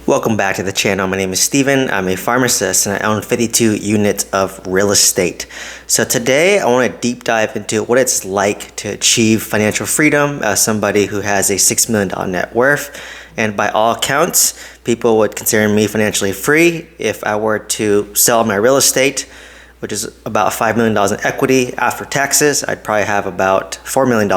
Welcome back to the channel. My name is Steven. I'm a pharmacist and I own 52 units of real estate. So today I want to deep dive into what it's like to achieve financial freedom as somebody who has a $6 million net worth. And by all accounts, people would consider me financially free if I were to sell my real estate, which is about $5 million in equity. After taxes, I'd probably have about $4 million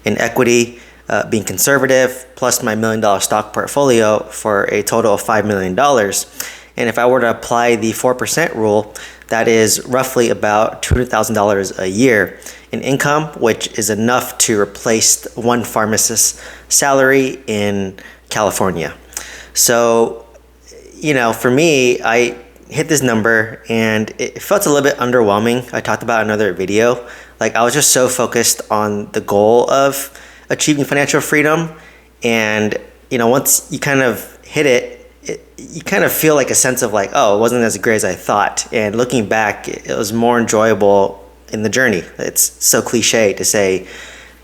in equity. Being conservative, plus my $1 million stock portfolio for a total of $5 million. And if I were to apply the 4% rule, that is roughly about $200,000 a year in income, which is enough to replace one pharmacist's salary in California. So, for me, I hit this number and it felt a little bit underwhelming. I talked about another video. I was just so focused on the goal of achieving financial freedom, and once you kind of hit it, you kind of feel like a sense of it wasn't as great as I thought. And looking back, it was more enjoyable in the journey. It's so cliche to say,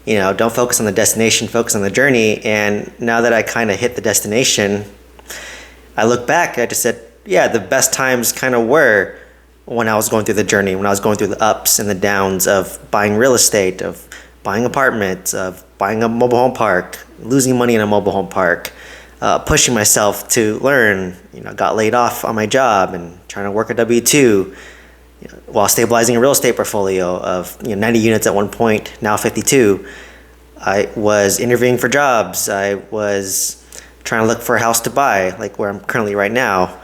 don't focus on the destination, focus on the journey. And now that I kind of hit the destination, I look back, I just said, yeah, the best times kind of were when I was going through the journey, when I was going through the ups and the downs of buying real estate, of buying apartments, of buying a mobile home park, losing money in a mobile home park, pushing myself to learn, got laid off on my job and trying to work a W-2 while stabilizing a real estate portfolio of 90 units at one point, now 52. I was interviewing for jobs. I was trying to look for a house to buy, like where I'm currently right now.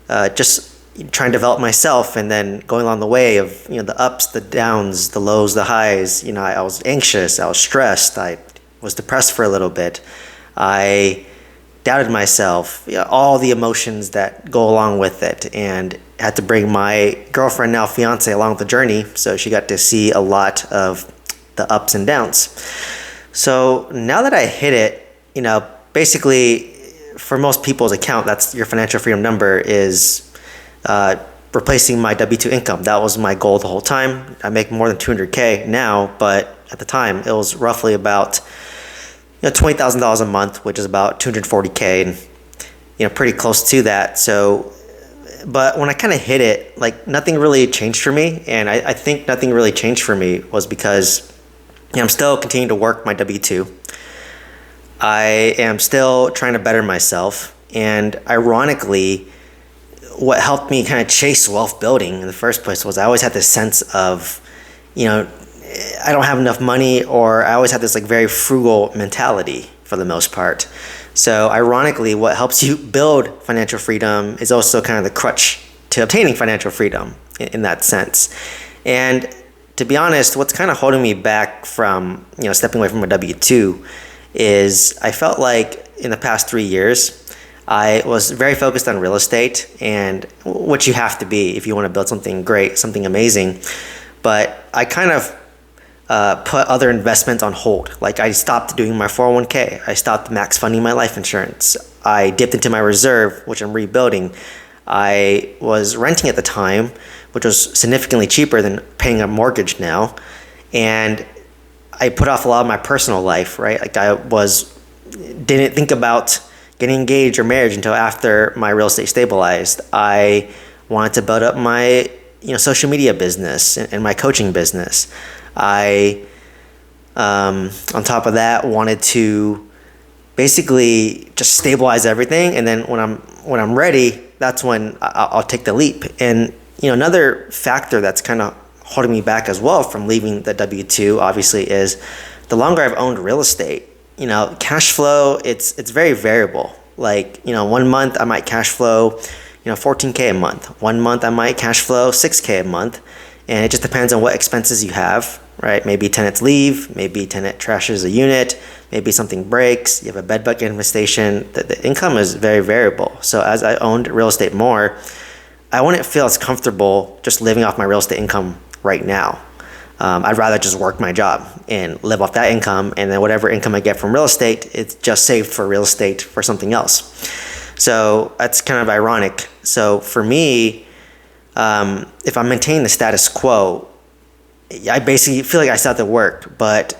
Just trying to develop myself, and then going along the way of the ups, the downs, the lows, the highs. I was anxious, I was stressed, I was depressed for a little bit, I doubted myself, all the emotions that go along with it, and had to bring my girlfriend, now fiance, along the journey, so she got to see a lot of the ups and downs. So now that I hit it, basically for most people's account, that's your financial freedom number, is replacing my W-2 income. That was my goal the whole time. I make more than $200K now, but at the time it was roughly about $20,000 a month, which is about $240K, and pretty close to that. So, but when I kind of hit it, nothing really changed for me, and I think nothing really changed for me was because I'm still continuing to work my W-2. I am still trying to better myself, and ironically, what helped me kind of chase wealth building in the first place was I always had this sense of, I don't have enough money, or I always had this very frugal mentality for the most part. So ironically, what helps you build financial freedom is also kind of the crutch to obtaining financial freedom in that sense. And to be honest, what's kind of holding me back from, stepping away from a W-2 is I felt like in the past 3 years, I was very focused on real estate, and what you have to be if you want to build something great, something amazing. But I kind of put other investments on hold. I stopped doing my 401k. I stopped max funding my life insurance. I dipped into my reserve, which I'm rebuilding. I was renting at the time, which was significantly cheaper than paying a mortgage now. And I put off a lot of my personal life, right? Didn't think about getting engaged or marriage until after my real estate stabilized. I wanted to build up my social media business and my coaching business. I on top of that wanted to basically just stabilize everything, and then when I'm ready, that's when I'll take the leap. And another factor that's kind of holding me back as well from leaving the W-2 obviously is the longer I've owned real estate. Cash flow, it's very variable. 1 month I might cash flow, $14K a month. 1 month I might cash flow $6K a month. And it just depends on what expenses you have, right? Maybe tenants leave, maybe tenant trashes a unit, maybe something breaks, you have a bed bug infestation. The income is very variable. So as I owned real estate more, I wouldn't feel as comfortable just living off my real estate income right now. I'd rather just work my job and live off that income, and then whatever income I get from real estate, it's just saved for real estate for something else. So that's kind of ironic. So for me, if I'm maintaining the status quo, I basically feel like I still have to work. But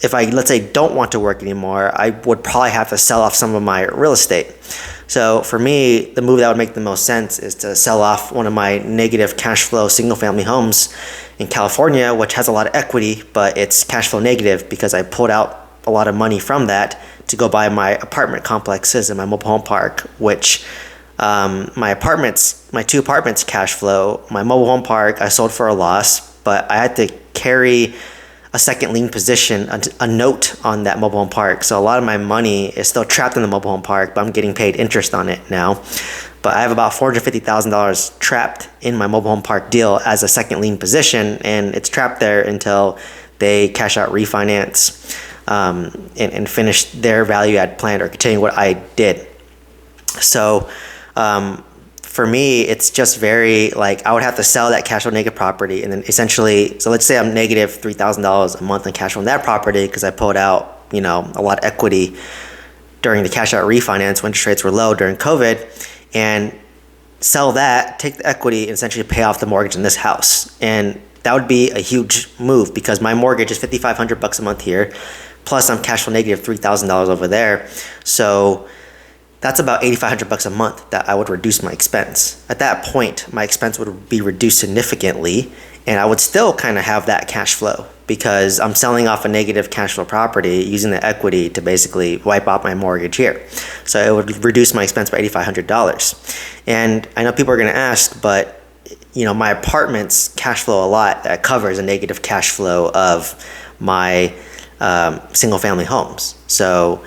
if I, let's say, don't want to work anymore, I would probably have to sell off some of my real estate. So for me, the move that would make the most sense is to sell off one of my negative cash flow single family homes in California, which has a lot of equity, but it's cash flow negative because I pulled out a lot of money from that to go buy my apartment complexes in my mobile home park, which my two apartments cash flow. My mobile home park I sold for a loss, but I had to carry a second lien position, a note on that mobile home park. So a lot of my money is still trapped in the mobile home park, but I'm getting paid interest on it now. But I have about $450,000 trapped in my mobile home park deal as a second lien position, and it's trapped there until they cash out, refinance, and finish their value add plan or continue what I did. So for me, it's just very like I would have to sell that cash flow negative property, and then essentially, so let's say I'm negative $3,000 a month in cash flow on that property because I pulled out, a lot of equity during the cash out refinance when interest rates were low during COVID, and sell that, take the equity, and essentially pay off the mortgage in this house. And that would be a huge move because my mortgage is $5,500 a month here, plus I'm cash flow negative $3,000 over there. So that's about $8,500 a month that I would reduce my expense. At that point, my expense would be reduced significantly, and I would still kind of have that cash flow because I'm selling off a negative cash flow property using the equity to basically wipe out my mortgage here. So it would reduce my expense by $8,500. And I know people are going to ask, but my apartments cash flow a lot. That covers a negative cash flow of my single family homes. So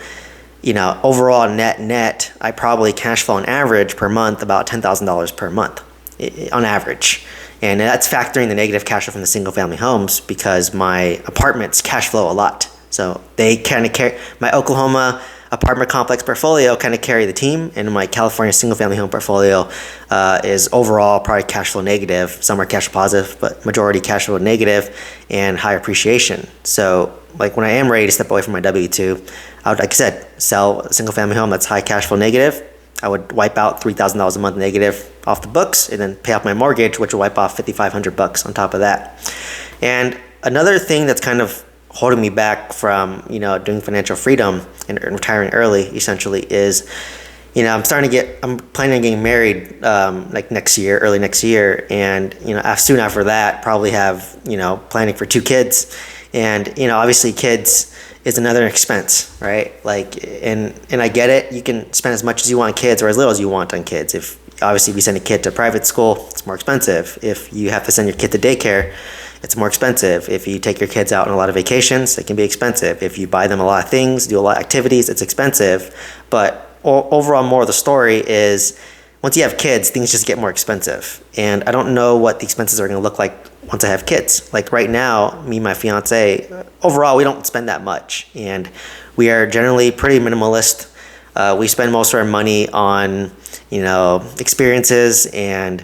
overall net, I probably cash flow on average per month about $10,000 per month on average. And that's factoring the negative cash flow from the single family homes because my apartments cash flow a lot. So they kind of carry, my Oklahoma apartment complex portfolio kind of carry the team, and my California single family home portfolio is overall probably cash flow negative. Some are cash flow positive, but majority cash flow negative and high appreciation. So like when I am ready to step away from my W-2, I would, like I said, sell a single family home that's high cash flow negative. I would wipe out $3,000 a month negative off the books and then pay off my mortgage, which will wipe off $5,500 on top of that. And another thing that's kind of holding me back from, doing financial freedom and retiring early essentially is, I'm planning on getting married like early next year. And, soon after that, probably have, planning for 2 kids. And, obviously kids is another expense, right? And I get it. You can spend as much as you want on kids or as little as you want on kids. If you send a kid to private school, it's more expensive. If you have to send your kid to daycare, it's more expensive. If you take your kids out on a lot of vacations, it can be expensive. If you buy them a lot of things, do a lot of activities, it's expensive. But overall, more of the story is once you have kids, things just get more expensive. And I don't know what the expenses are going to look like once I have kids. Like right now, me and my fiance, overall, we don't spend that much. And we are generally pretty minimalist. We spend most of our money on, experiences and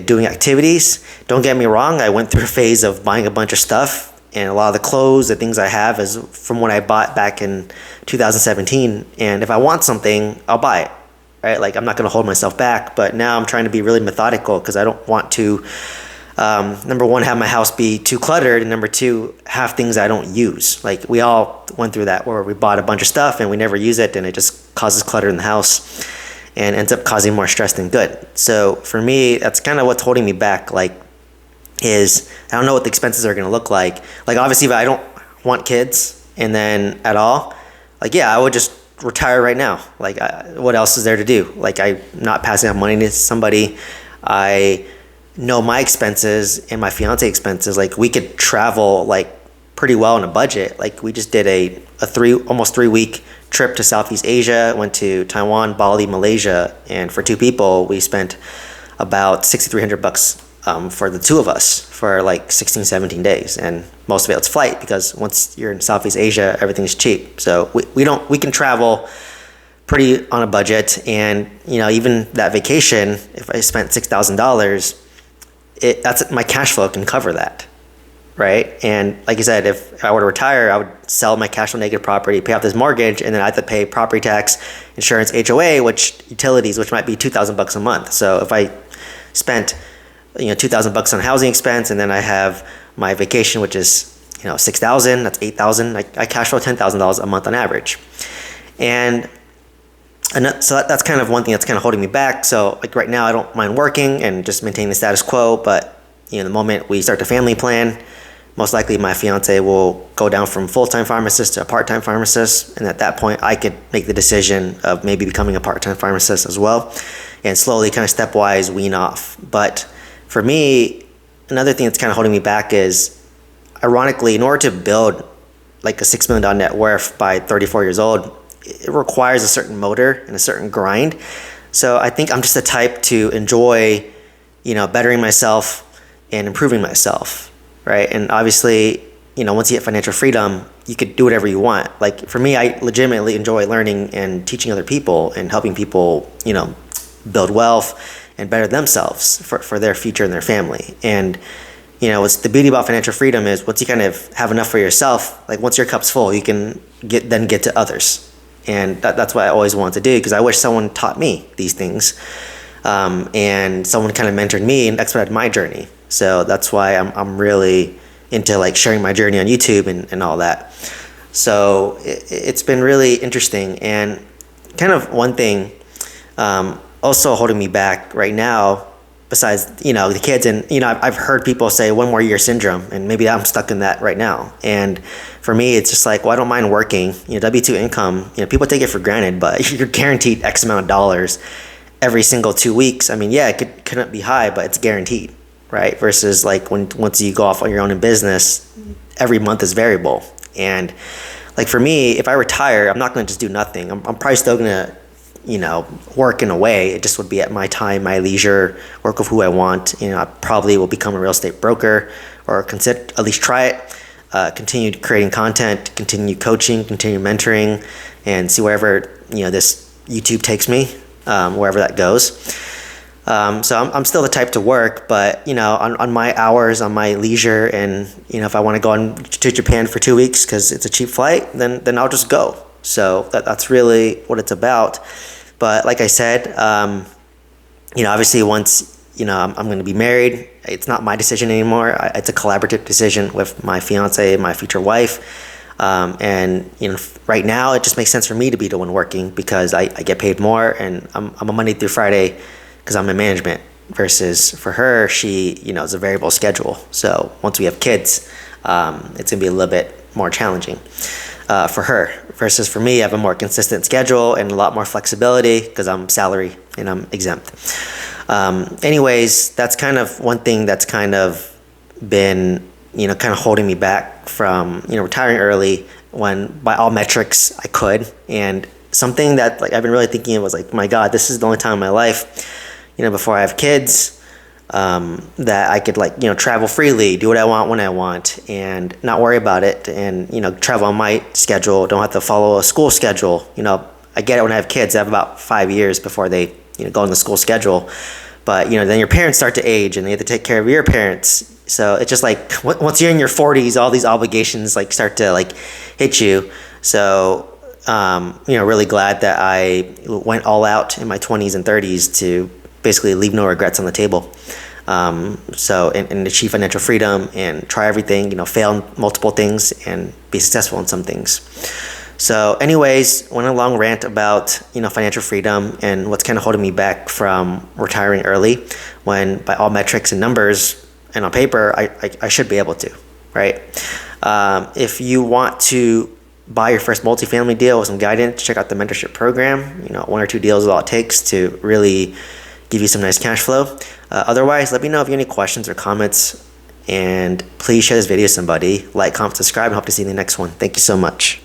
doing activities. Don't get me wrong, I went through a phase of buying a bunch of stuff, and a lot of the clothes, the things I have is from what I bought back in 2017. And if I want something, I'll buy it, right? Like I'm not going to hold myself back, but now I'm trying to be really methodical because I don't want to, number one, have my house be too cluttered, and number two, have things I don't use. Like we all went through that where we bought a bunch of stuff and we never use it, and it just causes clutter in the house and ends up causing more stress than good. So for me, that's kind of what's holding me back. Is I don't know what the expenses are going to look like. Like obviously, if I don't want kids and then at all, I would just retire right now. What else is there to do? I'm not passing on money to somebody. I know my expenses and my fiance expenses. We could travel pretty well on a budget. We just did a almost 3 week trip to Southeast Asia, went to Taiwan, Bali, Malaysia, and for 2 people, we spent about $6,300 for the 2 of us for 16, 17 days. And most of it was flight because once you're in Southeast Asia, everything's cheap. So we can travel pretty on a budget. And, even that vacation, if I spent $6,000, that's my cash flow can cover that. Right. And like I said, if I were to retire, I would sell my cash flow negative property, pay off this mortgage, and then I have to pay property tax, insurance, HOA, utilities, which might be $2,000 a month. So if I spent, $2,000 on housing expense, and then I have my vacation, which is, $6,000, that's $8,000. I cash flow $10,000 a month on average. And So that's kind of one thing that's kind of holding me back. So like right now, I don't mind working and just maintaining the status quo. But the moment we start the family plan, most likely my fiance will go down from full-time pharmacist to a part-time pharmacist, and at that point, I could make the decision of maybe becoming a part-time pharmacist as well, and slowly kind of stepwise wean off. But for me, another thing that's kind of holding me back is, ironically, in order to build like a $6 million net worth by 34 years old, it requires a certain motor and a certain grind. So I think I'm just the type to enjoy, bettering myself and improving myself, right? And obviously, once you get financial freedom, you could do whatever you want. Like for me, I legitimately enjoy learning and teaching other people and helping people, build wealth and better themselves for their future and their family. And what's the beauty about financial freedom is once you kind of have enough for yourself, like once your cup's full, you can get to others. And that's what I always wanted to do, because I wish someone taught me these things, and someone kind of mentored me and expedited my journey. So that's why I'm really into like sharing my journey on YouTube and all that. So it's been really interesting, and kind of one thing also holding me back right now, besides the kids, and I've heard people say 1 more year syndrome, and maybe I'm stuck in that right now. And for me, it's just like, well, I don't mind working. W-2 income, people take it for granted, but you're guaranteed X amount of dollars every single 2 weeks. I mean, yeah, it couldn't be high, but it's guaranteed, right? Versus like once you go off on your own in business, every month is variable. And like for me, if I retire, I'm not going to just do nothing. I'm probably still going to work in a way. It just would be at my time, my leisure, work with who I want. I probably will become a real estate broker, or consider, at least try it, continue creating content, continue coaching, continue mentoring, and see wherever, this YouTube takes me, wherever that goes. So I'm still the type to work, but, on my hours, on my leisure, and, if I want to go to Japan for 2 weeks because it's a cheap flight, then I'll just go. So that's really what it's about. But like I said, obviously once, I'm going to be married, it's not my decision anymore. It's a collaborative decision with my fiance, my future wife. And, right now it just makes sense for me to be the one working, because I get paid more, and I'm a Monday through Friday because I'm in management, versus for her, she, is a variable schedule. So once we have kids, it's going to be a little bit more challenging for her, versus for me, I have a more consistent schedule and a lot more flexibility because I'm salary and I'm exempt. Anyways, that's kind of one thing that's kind of been, kind of holding me back from, retiring early, when by all metrics I could. And something that like I've been really thinking of was like, my God, this is the only time in my life, before I have kids, that I could like, travel freely, do what I want when I want, and not worry about it, and, travel on my schedule, don't have to follow a school schedule. I get it when I have kids. I have about 5 years before they, go on the school schedule. But, then your parents start to age and they have to take care of your parents. So it's just like, once you're in your 40s, all these obligations like start to like hit you. So, really glad that I went all out in my 20s and 30s to basically leave no regrets on the table. So and achieve financial freedom and try everything, fail in multiple things and be successful in some things. So anyways, went on a long rant about, financial freedom and what's kind of holding me back from retiring early, when by all metrics and numbers and on paper, I should be able to, right? If you want to buy your first multifamily deal with some guidance, check out the mentorship program. 1 or 2 deals is all it takes to really give you some nice cash flow. Otherwise, let me know if you have any questions or comments, and please share this video with somebody. Like, comment, subscribe, and hope to see you in the next one. Thank you so much.